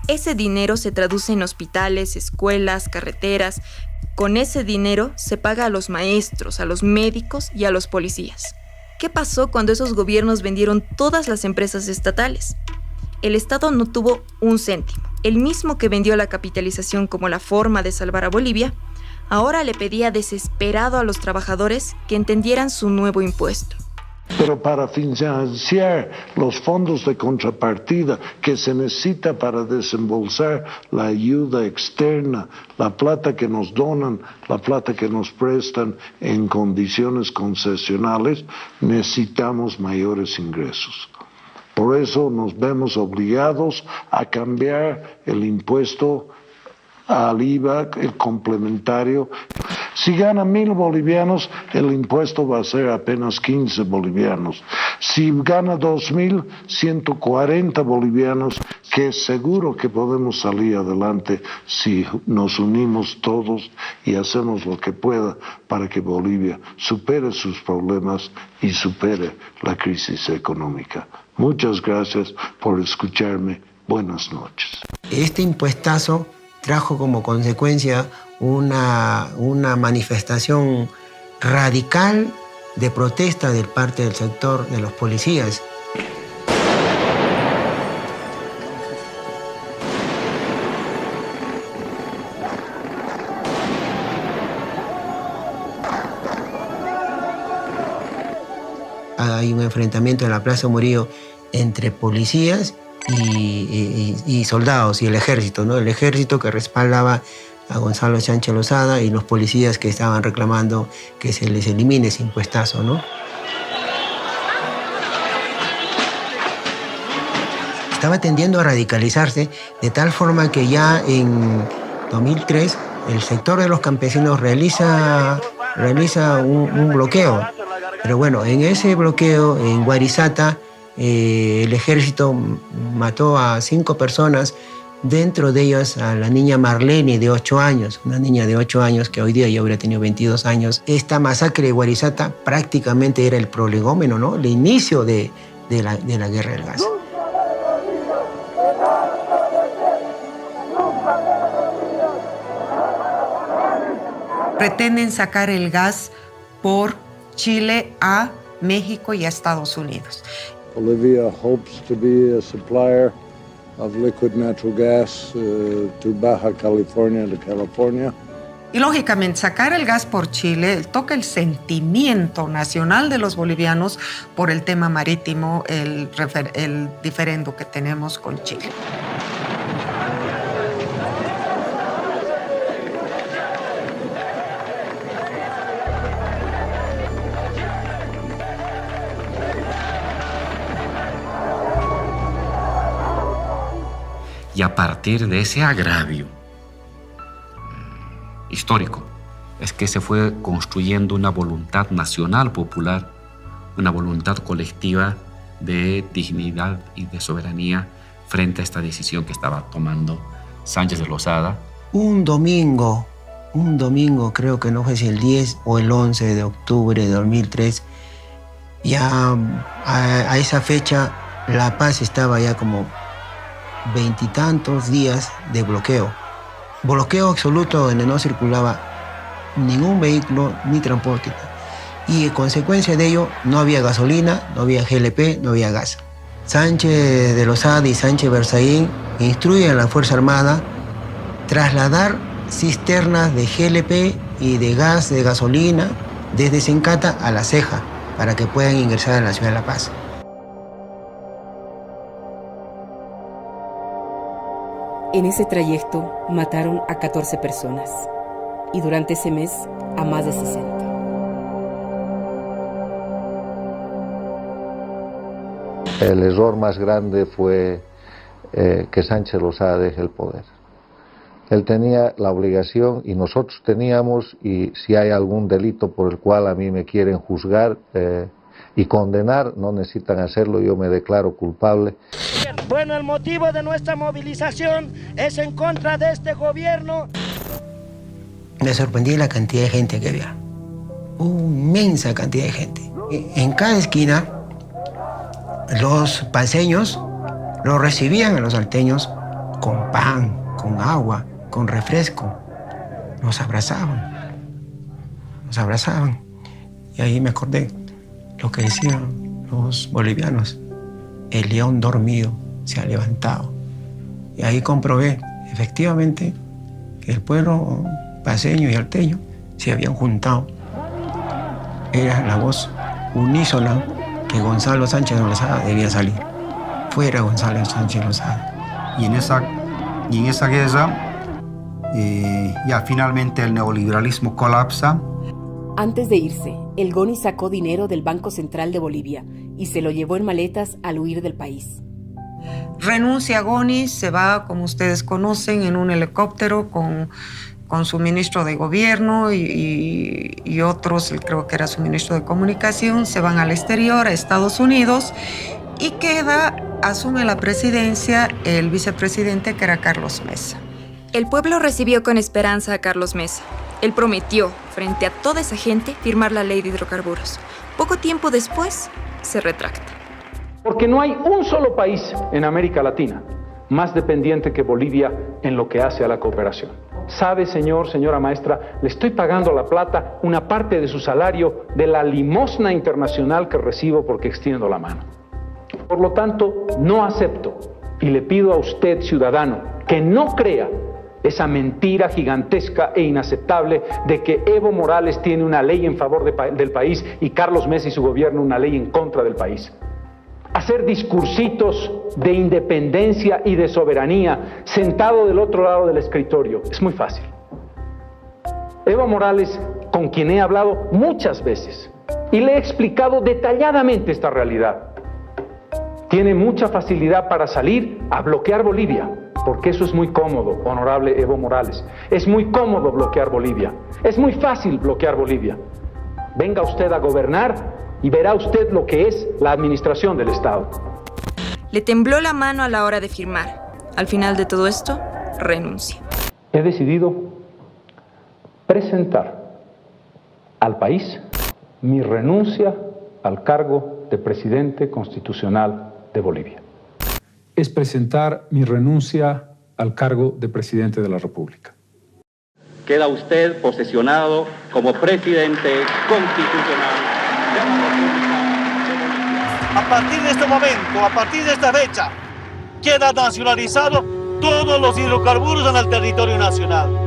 Ese dinero se traduce en hospitales, escuelas, carreteras. Con ese dinero se paga a los maestros, a los médicos y a los policías. ¿Qué pasó cuando esos gobiernos vendieron todas las empresas estatales? El Estado no tuvo un céntimo. El mismo que vendió la capitalización como la forma de salvar a Bolivia, ahora le pedía desesperado a los trabajadores que entendieran su nuevo impuesto. Pero para financiar los fondos de contrapartida que se necesita para desembolsar la ayuda externa, la plata que nos donan, la plata que nos prestan en condiciones concesionales, necesitamos mayores ingresos. Por eso nos vemos obligados a cambiar el impuesto al IVA, el complementario. Si gana 1.000 bolivianos, el impuesto va a ser apenas 15 bolivianos. Si gana 2.000, 140 bolivianos, que seguro que podemos salir adelante si nos unimos todos y hacemos lo que pueda para que Bolivia supere sus problemas y supere la crisis económica. Muchas gracias por escucharme. Buenas noches. Este impuestazo trajo como consecuencia una manifestación radical de protesta de parte del sector de los policías. Hay un enfrentamiento en la Plaza Murillo entre policías y soldados y el ejército, ¿no? El ejército que respaldaba a Gonzalo Sánchez Lozada y los policías que estaban reclamando que se les elimine ese impuestazo, ¿no? Estaba tendiendo a radicalizarse de tal forma que ya en 2003 el sector de los campesinos realiza un bloqueo. Pero bueno, en ese bloqueo en Guarizata el ejército mató a 5 personas, dentro de ellas a la niña Marlene de 8 años, una niña de 8 años que hoy día ya hubiera tenido 22 años. Esta masacre de Guarizata prácticamente era el prolegómeno, ¿no? El inicio de la guerra del gas. Pretenden sacar el gas por Chile a México y a Estados Unidos. Bolivia hopes to be a supplier of liquid natural gas to Baja California, to California. Y lógicamente sacar el gas por Chile toca el sentimiento nacional de los bolivianos por el tema marítimo, el diferendo que tenemos con Chile. Y a partir de ese agravio histórico es que se fue construyendo una voluntad nacional popular, una voluntad colectiva de dignidad y de soberanía frente a esta decisión que estaba tomando Sánchez de Lozada. Un domingo, creo que no fue si el 10 o el 11 de octubre de 2003, ya a esa fecha La Paz estaba ya como 20 y tantos días de bloqueo. Bloqueo absoluto donde no circulaba ningún vehículo ni transporte. Y en consecuencia de ello no había gasolina, no había GLP, no había gas. Sánchez de Lozada y Sánchez Berzaín instruyen a la Fuerza Armada trasladar cisternas de GLP y de gas, de gasolina, desde Sencata a La Ceja para que puedan ingresar a la ciudad de La Paz. En ese trayecto mataron a 14 personas y durante ese mes a más de 60. El error más grande fue que Sánchez Lozada deje el poder. Él tenía la obligación y nosotros teníamos, y si hay algún delito por el cual a mí me quieren juzgar y condenar, no necesitan hacerlo, yo me declaro culpable. Bueno, el motivo de nuestra movilización es en contra de este gobierno. Me sorprendí la cantidad de gente que había. Una inmensa cantidad de gente. En cada esquina, los paseños Lo recibían a los salteños con pan, con agua, con refresco. Nos abrazaban. Y ahí me acordé lo que decían los bolivianos. El león dormido se ha levantado. Y ahí comprobé, efectivamente, que el pueblo paceño y alteño se habían juntado. Era la voz unísona que Gonzalo Sánchez Lozada debía salir. Fuera Gonzalo Sánchez Lozada. Y en esa guerra, ya finalmente el neoliberalismo colapsa. Antes de irse, el GONI sacó dinero del Banco Central de Bolivia y se lo llevó en maletas al huir del país. Renuncia a GONI, se va, como ustedes conocen, en un helicóptero con su ministro de gobierno y otros, creo que era su ministro de comunicación, se van al exterior, a Estados Unidos, y asume la presidencia el vicepresidente, que era Carlos Mesa. El pueblo recibió con esperanza a Carlos Mesa. Él prometió, frente a toda esa gente, firmar la ley de hidrocarburos. Poco tiempo después, se retracta. Porque no hay un solo país en América Latina más dependiente que Bolivia en lo que hace a la cooperación. Sabe, señora maestra, le estoy pagando a La Plata una parte de su salario de la limosna internacional que recibo porque extiendo la mano. Por lo tanto, no acepto y le pido a usted, ciudadano, que no crea esa mentira gigantesca e inaceptable de que Evo Morales tiene una ley en favor del país y Carlos Mesa y su gobierno una ley en contra del país. Hacer discursitos de independencia y de soberanía sentado del otro lado del escritorio es muy fácil. Evo Morales, con quien he hablado muchas veces y le he explicado detalladamente esta realidad, tiene mucha facilidad para salir a bloquear Bolivia, porque eso es muy cómodo, honorable Evo Morales. Es muy cómodo bloquear Bolivia. Es muy fácil bloquear Bolivia. Venga usted a gobernar y verá usted lo que es la administración del Estado. Le tembló la mano a la hora de firmar. Al final de todo esto, renuncia. He decidido presentar al país mi renuncia al cargo de presidente constitucional de Bolivia. Es presentar mi renuncia al cargo de presidente de la República. Queda usted posesionado como presidente constitucional de la República de Bolivia. A partir de este momento, a partir de esta fecha, queda nacionalizado todos los hidrocarburos en el territorio nacional.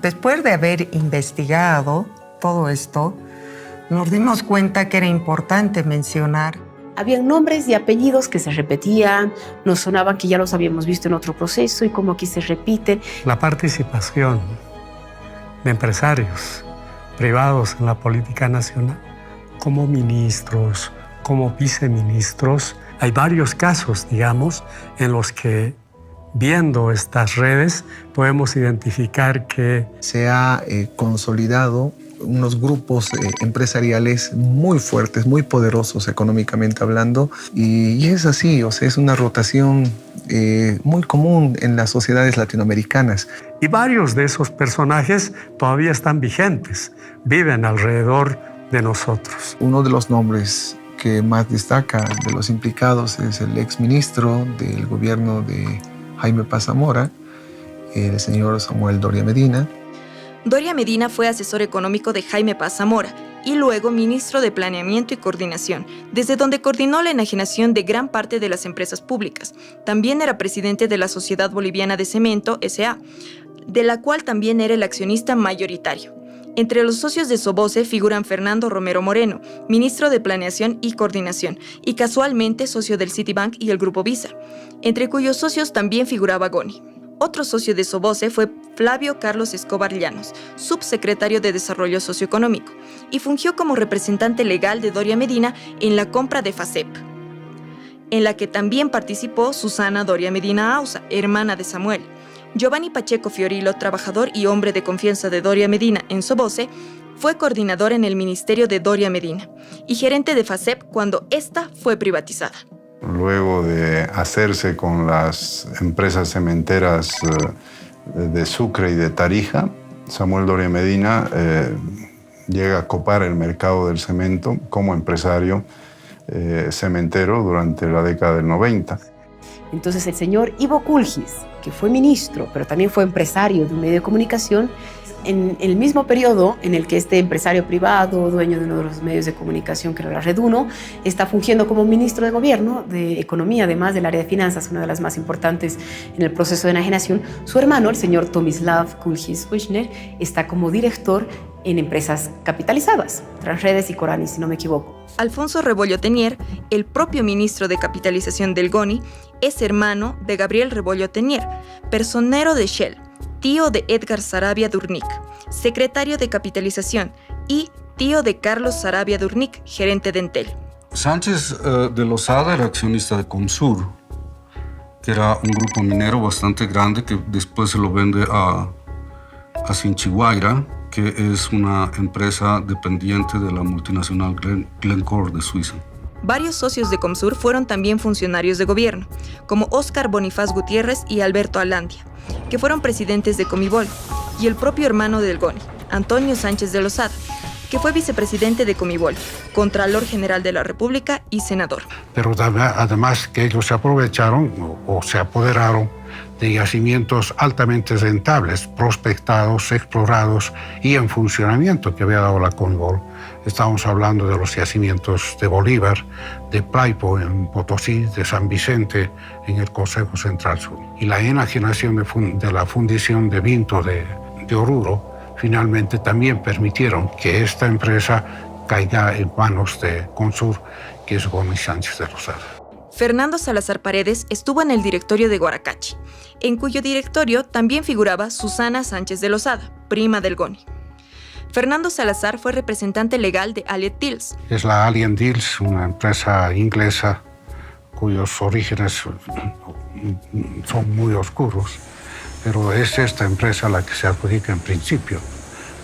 Después de haber investigado todo esto, nos dimos cuenta que era importante mencionar. Habían nombres y apellidos que se repetían, nos sonaban que ya los habíamos visto en otro proceso y como aquí se repiten. La participación de empresarios privados en la política nacional, como ministros, como viceministros. Hay varios casos, digamos, en los que viendo estas redes podemos identificar que se ha consolidado unos grupos empresariales muy fuertes, muy poderosos económicamente hablando, y es así, o sea, es una rotación muy común en las sociedades latinoamericanas. Y varios de esos personajes todavía están vigentes, viven alrededor de nosotros. Uno de los nombres que más destaca de los implicados es el exministro del gobierno de Jaime Paz Zamora, el señor Samuel Doria Medina. Doria Medina fue asesor económico de Jaime Paz Zamora y luego ministro de Planeamiento y Coordinación, desde donde coordinó la enajenación de gran parte de las empresas públicas. También era presidente de la Sociedad Boliviana de Cemento, S.A., de la cual también era el accionista mayoritario. Entre los socios de Soboce figuran Fernando Romero Moreno, ministro de Planeación y Coordinación, y casualmente socio del Citibank y el Grupo Visa, entre cuyos socios también figuraba GONI. Otro socio de Soboce fue Flavio Carlos Escobar Llanos, subsecretario de Desarrollo Socioeconómico, y fungió como representante legal de Doria Medina en la compra de FACEP, en la que también participó Susana Doria Medina Ausa, hermana de Samuel. Giovanni Pacheco Fiorillo, trabajador y hombre de confianza de Doria Medina en Soboce, fue coordinador en el ministerio de Doria Medina y gerente de FACEP cuando ésta fue privatizada. Luego de hacerse con las empresas cementeras de Sucre y de Tarija, Samuel Doria Medina llega a copar el mercado del cemento como empresario cementero durante la década del 90. Entonces el señor Ivo Kulgis, que fue ministro, pero también fue empresario de un medio de comunicación, en el mismo periodo en el que este empresario privado, dueño de uno de los medios de comunicación, que era la Red 1, está fungiendo como ministro de Gobierno de Economía, además del área de finanzas, una de las más importantes en el proceso de enajenación, su hermano, el señor Tomislav Kulgis-Wichner, está como director en empresas capitalizadas, Transredes y Corani, si no me equivoco. Alfonso Rebollo Tenier, el propio ministro de capitalización del GONI, es hermano de Gabriel Rebollo Tenier, personero de Shell, tío de Edgar Sarabia Durnik, secretario de capitalización, y tío de Carlos Sarabia Durnik, gerente de Entel. Sánchez de Lozada era accionista de Comsur, que era un grupo minero bastante grande que después se lo vende a Sinchihuayra, que es una empresa dependiente de la multinacional Glencore de Suiza. Varios socios de Comsur fueron también funcionarios de gobierno, como Óscar Bonifaz Gutiérrez y Alberto Alandia, que fueron presidentes de Comibol, y el propio hermano del GONI, Antonio Sánchez de Lozada, que fue vicepresidente de Comibol, Contralor General de la República y senador. Pero además que ellos se aprovecharon o se apoderaron de yacimientos altamente rentables, prospectados, explorados y en funcionamiento que había dado la Comibol. Estamos hablando de los yacimientos de Bolívar, de Plaipo en Potosí, de San Vicente en el Consejo Central Sur. Y la enajenación de la fundición de Vinto de Oruro finalmente también permitieron que esta empresa caiga en manos de Comsur, que es Gómez Sánchez de Lozada. Fernando Salazar Paredes estuvo en el directorio de Guaracachi, en cuyo directorio también figuraba Susana Sánchez de Lozada, prima del GONI. Fernando Salazar fue representante legal de Allied Deals. Es la Allied Deals, una empresa inglesa cuyos orígenes son muy oscuros, pero es esta empresa la que se adjudica en principio.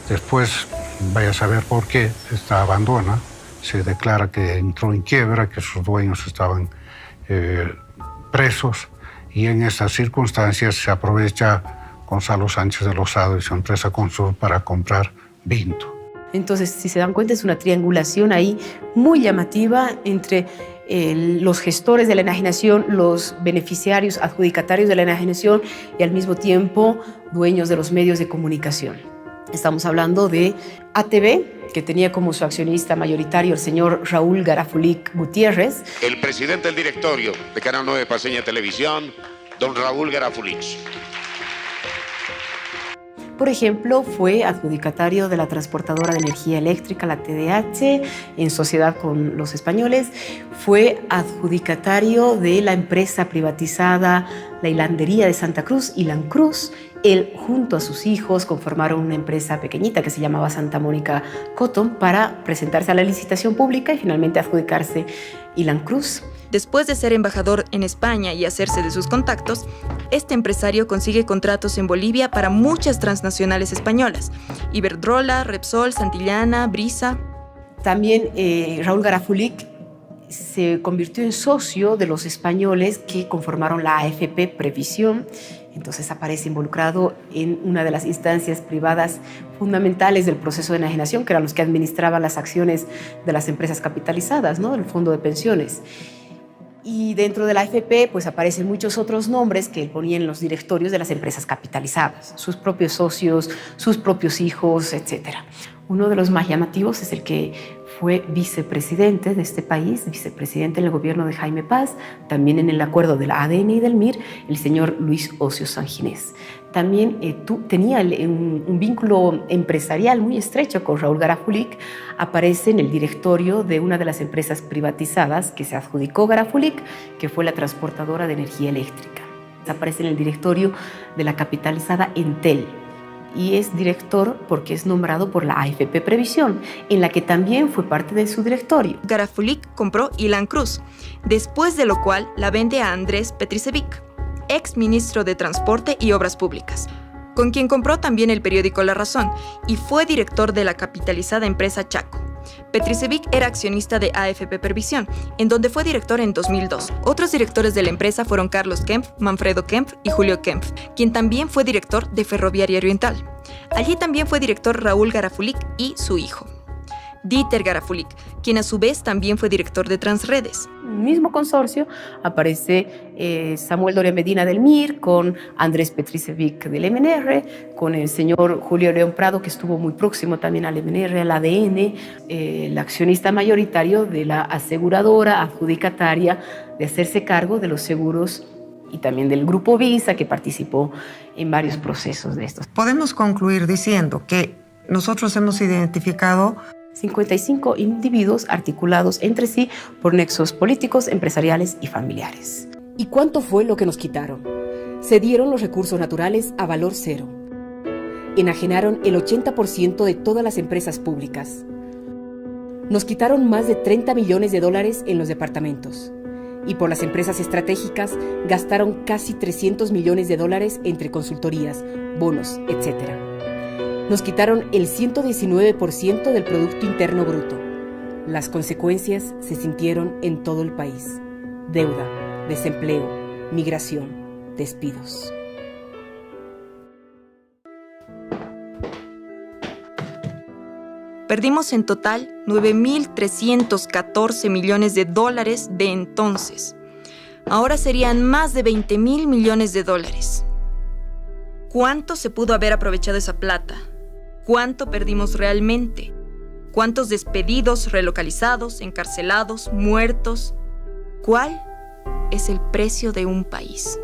Después, vaya a saber por qué, esta abandona, se declara que entró en quiebra, que sus dueños estaban presos, y en estas circunstancias se aprovecha Gonzalo Sánchez de Lozada y su empresa Comsur para comprar Vinto. Entonces, si se dan cuenta, es una triangulación ahí muy llamativa entre los gestores de la enajenación, los beneficiarios, adjudicatarios de la enajenación y al mismo tiempo dueños de los medios de comunicación. Estamos hablando de ATV, que tenía como su accionista mayoritario el señor Raúl Garafulic Gutiérrez. El presidente del directorio de Canal 9 Paceña Televisión, don Raúl Garafulic. Por ejemplo, fue adjudicatario de la transportadora de energía eléctrica, la TDH, en sociedad con los españoles. Fue adjudicatario de la empresa privatizada, la hilandería de Santa Cruz, Hilancruz. Él, junto a sus hijos, conformaron una empresa pequeñita que se llamaba Santa Mónica Cotton para presentarse a la licitación pública y finalmente adjudicarse Hilancruz. Después de ser embajador en España y hacerse de sus contactos, este empresario consigue contratos en Bolivia para muchas transnacionales españolas: Iberdrola, Repsol, Santillana, Brisa. También Raúl Garafulic se convirtió en socio de los españoles que conformaron la AFP Previsión. Entonces aparece involucrado en una de las instancias privadas fundamentales del proceso de enajenación, que eran los que administraban las acciones de las empresas capitalizadas, ¿no? Del fondo de pensiones. Y dentro de la AFP pues aparecen muchos otros nombres que él ponía en los directorios de las empresas capitalizadas, sus propios socios, sus propios hijos, etc. Uno de los más llamativos es el que fue vicepresidente de este país, vicepresidente en el gobierno de Jaime Paz, también en el acuerdo de la ADN y del MIR, el señor Luis Ocio Sanginés. También tenía un vínculo empresarial muy estrecho con Raúl Garafulic. Aparece en el directorio de una de las empresas privatizadas que se adjudicó Garafulic, que fue la transportadora de energía eléctrica. Aparece en el directorio de la capitalizada Entel, y es director porque es nombrado por la AFP Previsión, en la que también fue parte de su directorio. Garafulic compró Hilancruz, después de lo cual la vende a Andrés Petricevic. ex ministro de Transporte y Obras Públicas, con quien compró también el periódico La Razón y fue director de la capitalizada empresa Chaco. Petricevic era accionista de AFP Pervisión, en donde fue director en 2002. Otros directores de la empresa fueron Carlos Kempf, Manfredo Kempf y Julio Kempf, quien también fue director de Ferroviaria Oriental. Allí también fue director Raúl Garafulic y su hijo, Dieter Garafulic, quien a su vez también fue director de Transredes. En el mismo consorcio aparece Samuel Doria Medina del MIR, con Andrés Petricevic del MNR, con el señor Julio León Prado, que estuvo muy próximo también al MNR, al ADN, el accionista mayoritario de la aseguradora adjudicataria de hacerse cargo de los seguros y también del Grupo Visa, que participó en varios procesos de estos. Podemos concluir diciendo que nosotros hemos identificado 55 individuos articulados entre sí por nexos políticos, empresariales y familiares. ¿Y cuánto fue lo que nos quitaron? Se dieron los recursos naturales a valor cero. Enajenaron el 80% de todas las empresas públicas. Nos quitaron más de 30 millones de dólares en los departamentos. Y por las empresas estratégicas gastaron casi 300 millones de dólares entre consultorías, bonos, etc. Nos quitaron el 119% del Producto Interno Bruto. Las consecuencias se sintieron en todo el país. Deuda, desempleo, migración, despidos. Perdimos en total 9.314 millones de dólares de entonces. Ahora serían más de 20.000 millones de dólares. ¿Cuánto se pudo haber aprovechado esa plata? ¿Cuánto perdimos realmente? ¿Cuántos despedidos, relocalizados, encarcelados, muertos? ¿Cuál es el precio de un país?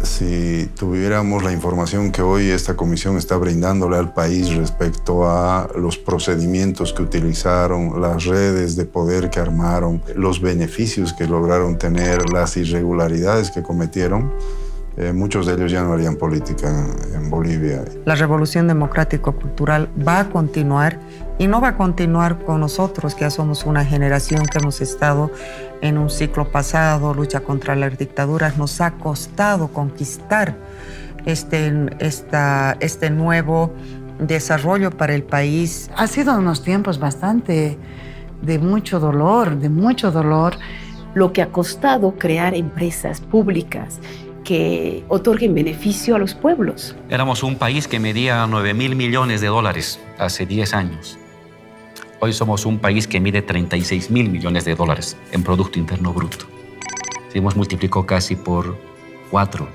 Si tuviéramos la información que hoy esta comisión está brindándole al país respecto a los procedimientos que utilizaron, las redes de poder que armaron, los beneficios que lograron tener, las irregularidades que cometieron, muchos de ellos ya no harían política en Bolivia. La revolución democrático-cultural va a continuar y no va a continuar con nosotros, que ya somos una generación que hemos estado en un ciclo pasado, lucha contra las dictaduras. Nos ha costado conquistar este nuevo desarrollo para el país. Ha sido unos tiempos bastante de mucho dolor, Lo que ha costado crear empresas públicas que otorguen beneficio a los pueblos. Éramos un país que medía 9.000 millones de dólares hace 10 años. Hoy somos un país que mide 36.000 millones de dólares en Producto Interno Bruto. Hemos multiplicado casi por 4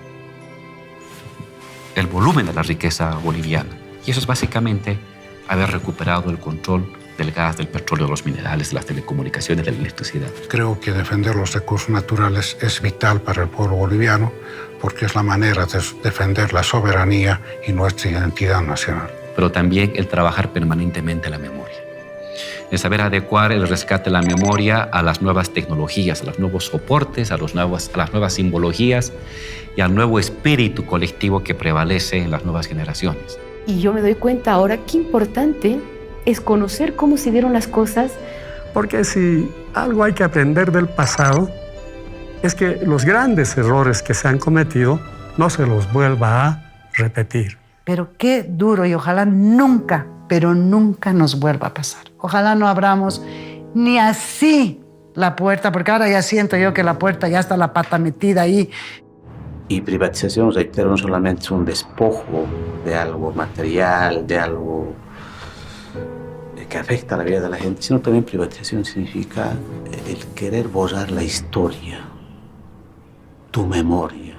el volumen de la riqueza boliviana. Y eso es básicamente haber recuperado el control del gas, del petróleo, de los minerales, de las telecomunicaciones, de la electricidad. Creo que defender los recursos naturales es vital para el pueblo boliviano porque es la manera de defender la soberanía y nuestra identidad nacional. Pero también el trabajar permanentemente la memoria. El saber adecuar el rescate de la memoria a las nuevas tecnologías, a los nuevos soportes, a las nuevas simbologías y al nuevo espíritu colectivo que prevalece en las nuevas generaciones. Y yo me doy cuenta ahora qué importante es conocer cómo se dieron las cosas. Porque si algo hay que aprender del pasado, es que los grandes errores que se han cometido no se los vuelva a repetir. Pero qué duro, y ojalá nunca, pero nunca nos vuelva a pasar. Ojalá no abramos ni así la puerta, porque ahora ya siento yo que la puerta ya está la pata metida ahí. Y privatización, reitero, no solamente es un despojo de algo material, de algo que afecta a la vida de la gente, sino también privatización significa el querer borrar la historia, tu memoria.